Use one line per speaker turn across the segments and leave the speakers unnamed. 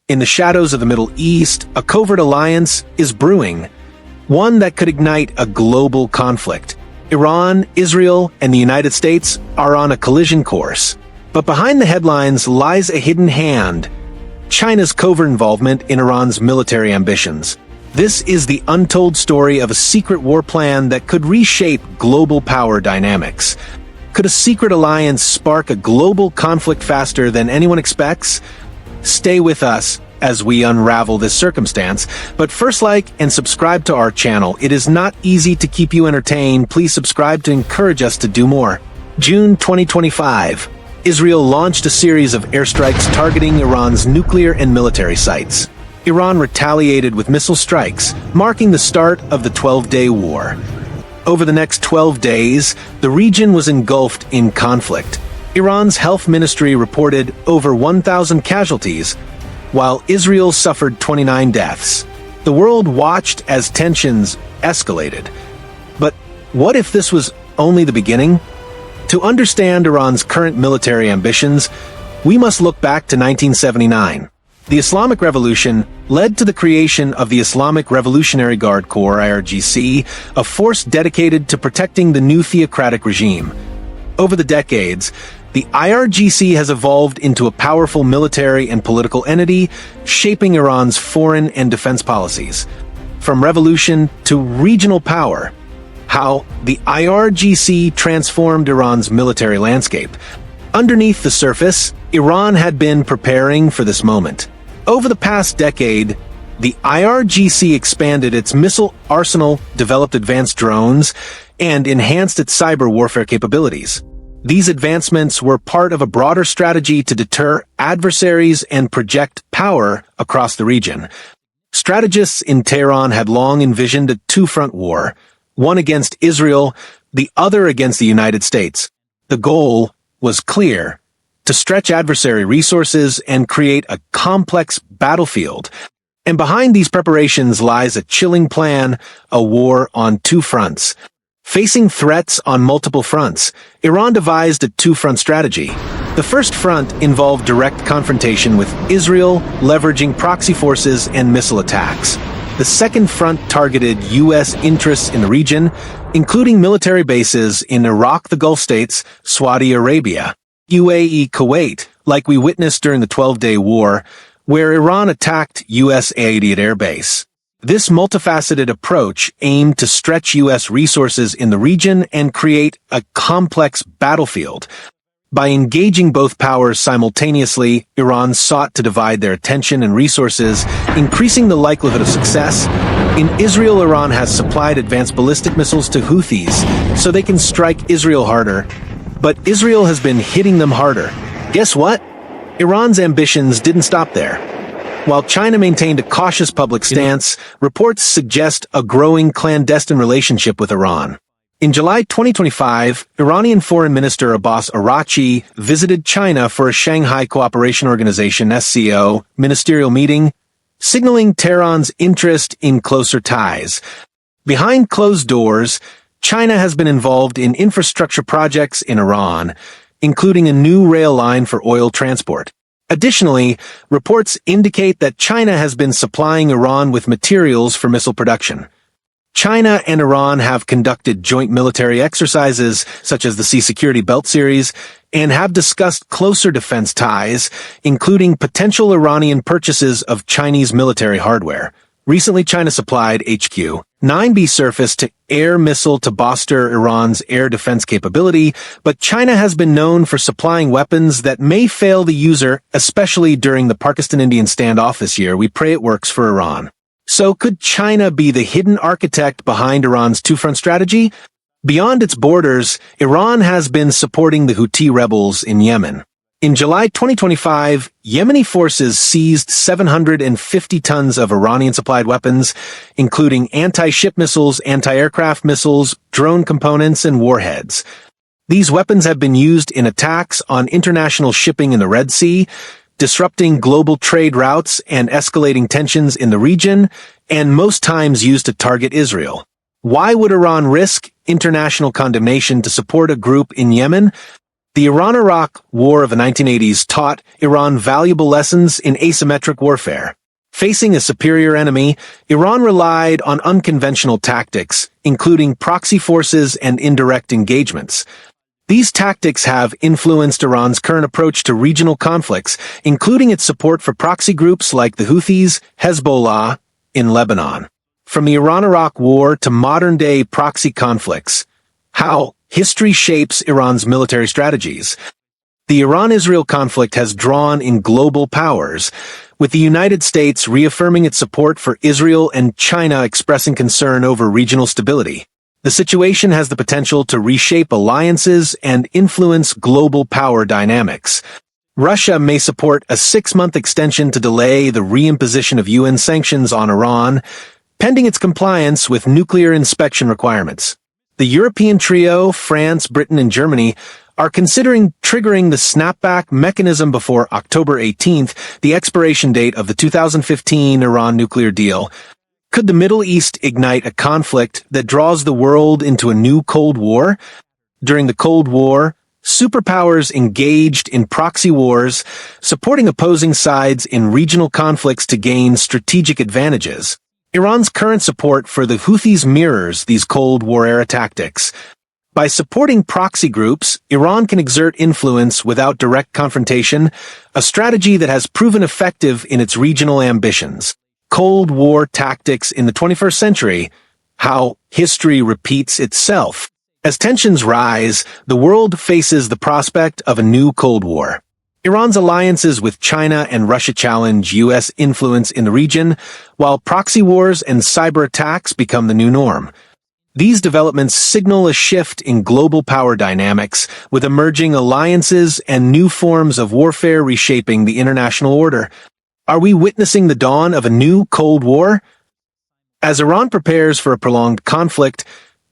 In the shadows of the Middle East, a covert alliance is brewing, one that could ignite a global conflict. Iran, Israel, and the United States are on a collision course. But behind the headlines lies a hidden hand: China's covert involvement in Iran's military ambitions. This is the untold story of a secret war plan that could reshape global power dynamics. Could a secret alliance spark a global conflict faster than anyone expects? Stay with us as we unravel this circumstance. But first, like and subscribe to our channel. It is not easy to keep you entertained. Please subscribe to encourage us to do more. June 2025. Israel launched a series of airstrikes targeting Iran's nuclear and military sites. Iran retaliated with missile strikes, marking the start of the 12-day war. Over the next 12 days, the region was engulfed in conflict. Iran's health ministry reported over 1,000 casualties, while Israel suffered 29 deaths. The world watched as tensions escalated. But what if this was only the beginning? To understand Iran's current military ambitions, we must look back to 1979. The Islamic Revolution led to the creation of the Islamic Revolutionary Guard Corps (IRGC), a force dedicated to protecting the new theocratic regime. Over the decades, the IRGC has evolved into a powerful military and political entity, shaping Iran's foreign and defense policies. From revolution to regional power, how the IRGC transformed Iran's military landscape. Underneath the surface, Iran had been preparing for this moment. Over the past decade, the IRGC expanded its missile arsenal, developed advanced drones, and enhanced its cyber warfare capabilities. These advancements were part of a broader strategy to deter adversaries and project power across the region. Strategists in Tehran had long envisioned a two-front war, one against Israel, the other against the United States. The goal was clear: to stretch adversary resources and create a complex battlefield. And behind these preparations lies a chilling plan: a war on two fronts. Facing threats on multiple fronts, Iran devised a two-front strategy. The first front involved direct confrontation with Israel, leveraging proxy forces and missile attacks. The second front targeted U.S. interests in the region, including military bases in Iraq, the Gulf states, Saudi Arabia, UAE, Kuwait, like we witnessed during the 12-day war, where Iran attacked U.S. Aidid Air Base. This multifaceted approach aimed to stretch U.S. resources in the region and create a complex battlefield. By engaging both powers simultaneously, Iran sought to divide their attention and resources, increasing the likelihood of success. In Israel, Iran has supplied advanced ballistic missiles to Houthis so they can strike Israel harder. But Israel has been hitting them harder. Guess what? Iran's ambitions didn't stop there. While China maintained a cautious public stance, reports suggest a growing clandestine relationship with Iran. In July 2025, Iranian Foreign Minister Abbas Araghchi visited China for a Shanghai Cooperation Organization (SCO) ministerial meeting, signaling Tehran's interest in closer ties. Behind closed doors, China has been involved in infrastructure projects in Iran, including a new rail line for oil transport. Additionally, reports indicate that China has been supplying Iran with materials for missile production. China and Iran have conducted joint military exercises, such as the Sea Security Belt Series, and have discussed closer defense ties, including potential Iranian purchases of Chinese military hardware. Recently, China supplied HQ-9B surface-to-air missile to bolster Iran's air defense capability, but China has been known for supplying weapons that may fail the user, especially during the Pakistan-Indian standoff this year. We pray it works for Iran. So could China be the hidden architect behind Iran's two-front strategy? Beyond its borders, Iran has been supporting the Houthi rebels in Yemen. In July 2025, Yemeni forces seized 750 tons of Iranian-supplied weapons, including anti-ship missiles, anti-aircraft missiles, drone components, and warheads. These weapons have been used in attacks on international shipping in the Red Sea, disrupting global trade routes and escalating tensions in the region, and most times used to target Israel. Why would Iran risk international condemnation to support a group in Yemen? The Iran-Iraq War of the 1980s taught Iran valuable lessons in asymmetric warfare. Facing a superior enemy, Iran relied on unconventional tactics, including proxy forces and indirect engagements. These tactics have influenced Iran's current approach to regional conflicts, including its support for proxy groups like the Houthis, Hezbollah, in Lebanon. From the Iran-Iraq War to modern-day proxy conflicts, how history shapes Iran's military strategies. The Iran-Israel conflict has drawn in global powers, with the United States reaffirming its support for Israel and China expressing concern over regional stability. The situation has the potential to reshape alliances and influence global power dynamics. Russia may support a 6-month extension to delay the reimposition of UN sanctions on Iran, pending its compliance with nuclear inspection requirements. The European trio, France, Britain, and Germany, are considering triggering the snapback mechanism before October 18th, the expiration date of the 2015 Iran nuclear deal. Could the Middle East ignite a conflict that draws the world into a new Cold War? During the Cold War, superpowers engaged in proxy wars, supporting opposing sides in regional conflicts to gain strategic advantages. Iran's current support for the Houthis mirrors these Cold War-era tactics. By supporting proxy groups, Iran can exert influence without direct confrontation, a strategy that has proven effective in its regional ambitions. Cold War tactics in the 21st century, how history repeats itself. As tensions rise, the world faces the prospect of a new Cold War. Iran's alliances with China and Russia challenge U.S. influence in the region, while proxy wars and cyber attacks become the new norm. These developments signal a shift in global power dynamics, with emerging alliances and new forms of warfare reshaping the international order. Are we witnessing the dawn of a new Cold War? As Iran prepares for a prolonged conflict,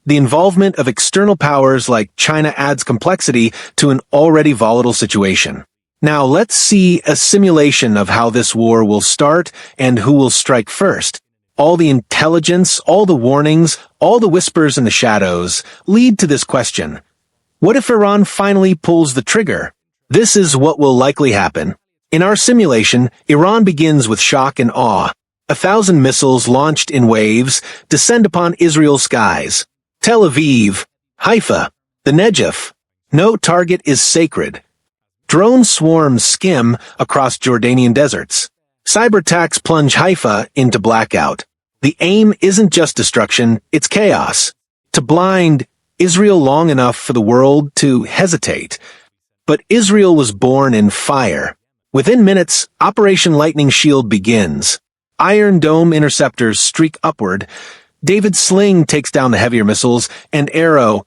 the involvement of external powers like China adds complexity to an already volatile situation. Now let's see a simulation of how this war will start and who will strike first. All the intelligence, all the warnings, all the whispers in the shadows lead to this question. What if Iran finally pulls the trigger? This is what will likely happen. In our simulation, Iran begins with shock and awe. 1,000 missiles launched in waves descend upon Israel's skies. Tel Aviv, Haifa, the Negev. No target is sacred. Drone swarms skim across Jordanian deserts. Cyber attacks plunge Haifa into blackout. The aim isn't just destruction, it's chaos. To blind Israel long enough for the world to hesitate. But Israel was born in fire. Within minutes, Operation Lightning Shield begins. Iron Dome interceptors streak upward. David's Sling takes down the heavier missiles, and Arrow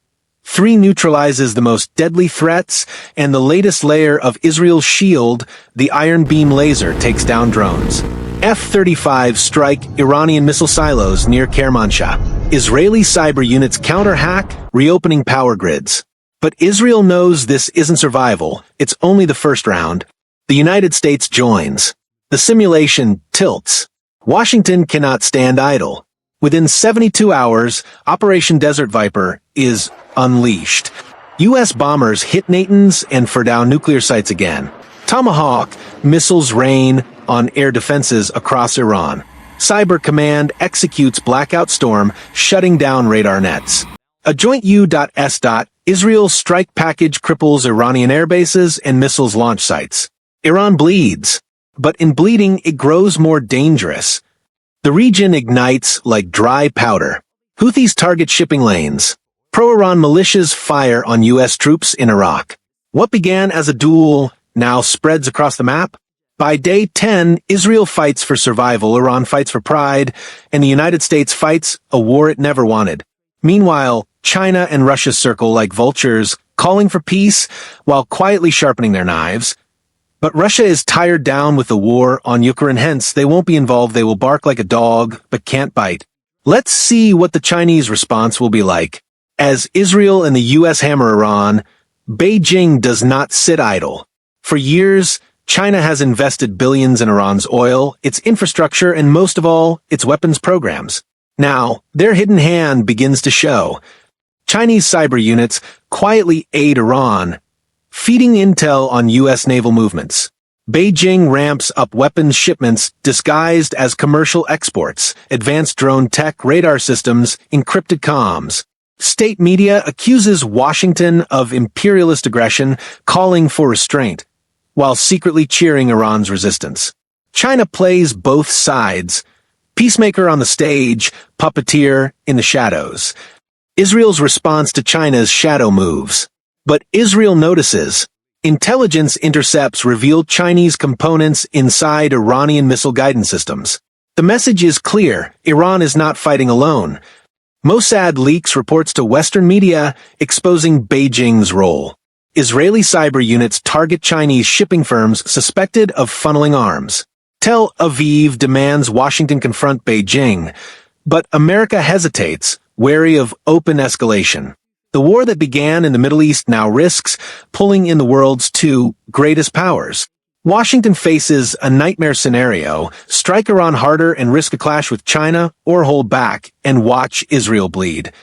3 neutralizes the most deadly threats, and the latest layer of Israel's shield, the Iron Beam laser, takes down drones. F-35 strike Iranian missile silos near Kermanshah. Israeli cyber units counter-hack, reopening power grids. But Israel knows this isn't survival, it's only the first round. The United States joins. The simulation tilts. Washington cannot stand idle. Within 72 hours, Operation Desert Viper is unleashed. U.S. bombers hit Natanz and Fordow nuclear sites again. Tomahawk missiles rain on air defenses across Iran. Cyber Command executes Blackout Storm, shutting down radar nets. A joint U.S. Israel's strike package cripples Iranian airbases and missiles launch sites. Iran bleeds, but in bleeding it grows more dangerous. The region ignites like dry powder. Houthis target shipping lanes. Pro-Iran militias fire on U.S. troops in Iraq. What began as a duel now spreads across the map. By day 10, Israel fights for survival, Iran fights for pride, and the United States fights a war it never wanted. Meanwhile, China and Russia circle like vultures, calling for peace while quietly sharpening their knives. But Russia is tired down with the war on Ukraine, hence they won't be involved. They will bark like a dog, but can't bite. Let's see what the Chinese response will be like. As Israel and the U.S. hammer Iran, Beijing does not sit idle. For years, China has invested billions in Iran's oil, its infrastructure, and most of all, its weapons programs. Now, their hidden hand begins to show. Chinese cyber units quietly aid Iran, feeding intel on U.S. naval movements. Beijing ramps up weapons shipments disguised as commercial exports, advanced drone tech, radar systems, encrypted comms. State media accuses Washington of imperialist aggression, calling for restraint, while secretly cheering Iran's resistance. China plays both sides. Peacemaker on the stage, puppeteer in the shadows. Israel's response to China's shadow moves. But Israel notices. Intelligence intercepts revealed Chinese components inside Iranian missile guidance systems. The message is clear: Iran is not fighting alone. Mossad leaks reports to Western media exposing Beijing's role. Israeli cyber units target Chinese shipping firms suspected of funneling arms. Tel Aviv demands Washington confront Beijing, but America hesitates, wary of open escalation. The war that began in the Middle East now risks pulling in the world's two greatest powers. Washington faces a nightmare scenario: strike Iran harder and risk a clash with China, or hold back and watch Israel bleed.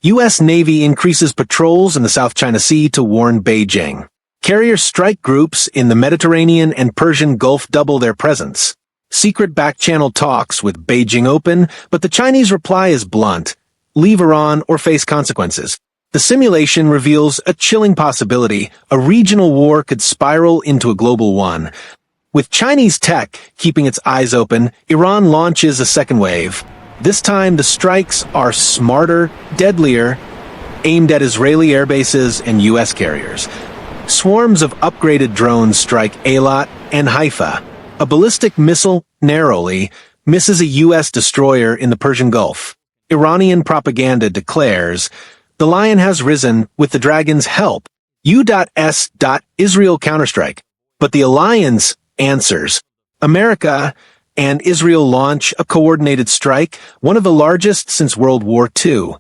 U.S. Navy increases patrols in the South China Sea to warn Beijing. Carrier strike groups in the Mediterranean and Persian Gulf double their presence. Secret back-channel talks with Beijing open, but the Chinese reply is blunt: leave Iran or face consequences. The simulation reveals a chilling possibility: a regional war could spiral into a global one. With Chinese tech keeping its eyes open, Iran launches a second wave. This time the strikes are smarter, deadlier, aimed at Israeli airbases and U.S. carriers. Swarms of upgraded drones strike Eilat and Haifa. A ballistic missile narrowly misses a U.S. destroyer in the Persian Gulf. Iranian propaganda declares, "The lion has risen with the dragon's help. U.S. Israel counterstrike." But the alliance answers. America and Israel launch a coordinated strike, one of the largest since World War II.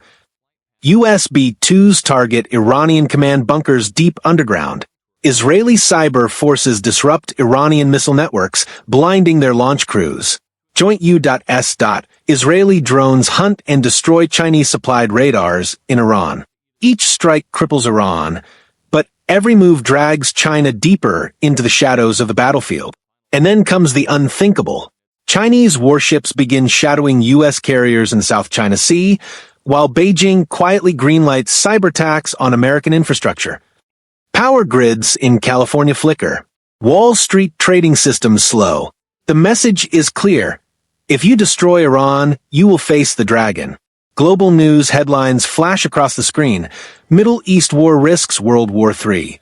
U.S. B-2s target Iranian command bunkers deep underground. Israeli cyber forces disrupt Iranian missile networks, blinding their launch crews. Joint U.S. Israeli drones hunt and destroy Chinese-supplied radars in Iran. Each strike cripples Iran, but every move drags China deeper into the shadows of the battlefield. And then comes the unthinkable. Chinese warships begin shadowing U.S. carriers in the South China Sea, while Beijing quietly greenlights cyber attacks on American infrastructure. Power grids in California flicker. Wall Street trading systems slow. The message is clear: if you destroy Iran, you will face the dragon. Global news headlines flash across the screen. Middle East war risks World War III.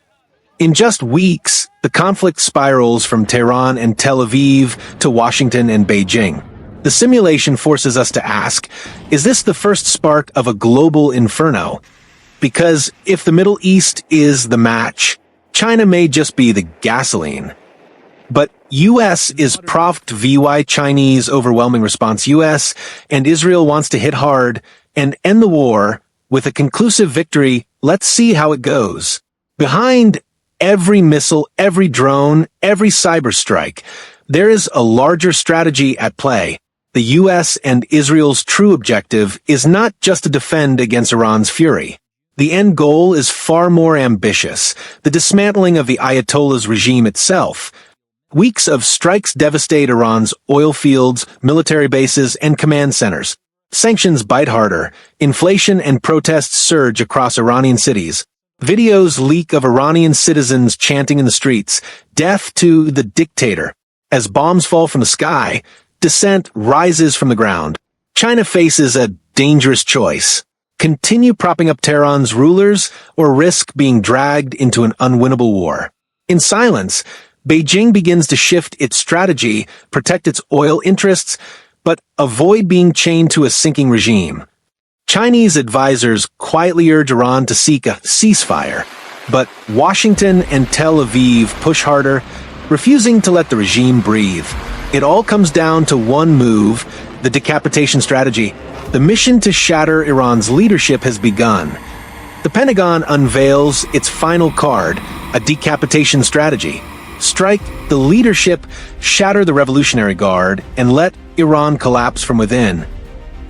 In just weeks, the conflict spirals from Tehran and Tel Aviv to Washington and Beijing. The simulation forces us to ask, is this the first spark of a global inferno? Because if the Middle East is the match, China may just be the gasoline. But U.S. is provoked via Chinese overwhelming response. U.S. and Israel wants to hit hard and end the war with a conclusive victory. Let's see how it goes. Behind every missile, every drone, every cyber strike, there is a larger strategy at play. The U.S. and Israel's true objective is not just to defend against Iran's fury. The end goal is far more ambitious: the dismantling of the Ayatollah's regime itself. Weeks of strikes devastate Iran's oil fields, military bases, and command centers. Sanctions bite harder. Inflation and protests surge across Iranian cities. Videos leak of Iranian citizens chanting in the streets, "Death to the dictator." As bombs fall from the sky, dissent rises from the ground. China faces a dangerous choice: continue propping up Tehran's rulers or risk being dragged into an unwinnable war. In silence, Beijing begins to shift its strategy, protect its oil interests, but avoid being chained to a sinking regime. Chinese advisors quietly urge Iran to seek a ceasefire, but Washington and Tel Aviv push harder, refusing to let the regime breathe. It all comes down to one move: the decapitation strategy. The mission to shatter Iran's leadership has begun. The Pentagon unveils its final card, a decapitation strategy. Strike the leadership, shatter the Revolutionary Guard, and let Iran collapse from within.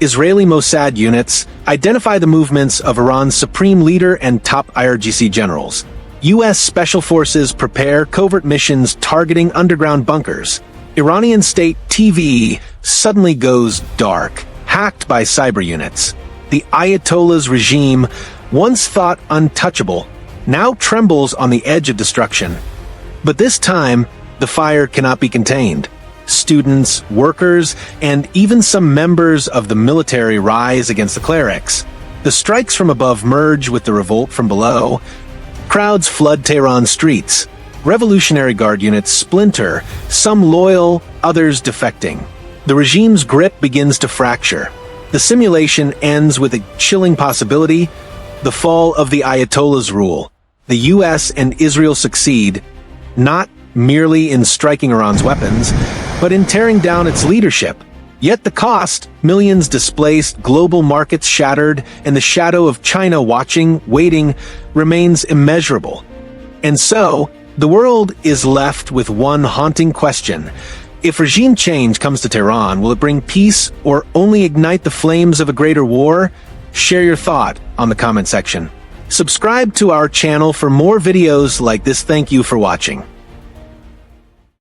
Israeli Mossad units identify the movements of Iran's supreme leader and top IRGC generals. U.S. Special Forces prepare covert missions targeting underground bunkers. Iranian state TV suddenly goes dark, hacked by cyber units. The Ayatollah's regime, once thought untouchable, now trembles on the edge of destruction. But this time, the fire cannot be contained. Students, workers, and even some members of the military rise against the clerics. The strikes from above merge with the revolt from below. Crowds flood Tehran streets. Revolutionary Guard units splinter, some loyal, others defecting. The regime's grip begins to fracture. The simulation ends with a chilling possibility: the fall of the Ayatollah's rule. The US and Israel succeed, not merely in striking Iran's weapons, but in tearing down its leadership. Yet the cost, millions displaced, global markets shattered, and the shadow of China watching, waiting, remains immeasurable. And so, the world is left with one haunting question. If regime change comes to Tehran, will it bring peace or only ignite the flames of a greater war? Share your thought on the comment section. Subscribe to our channel for more videos like this. Thank you for watching.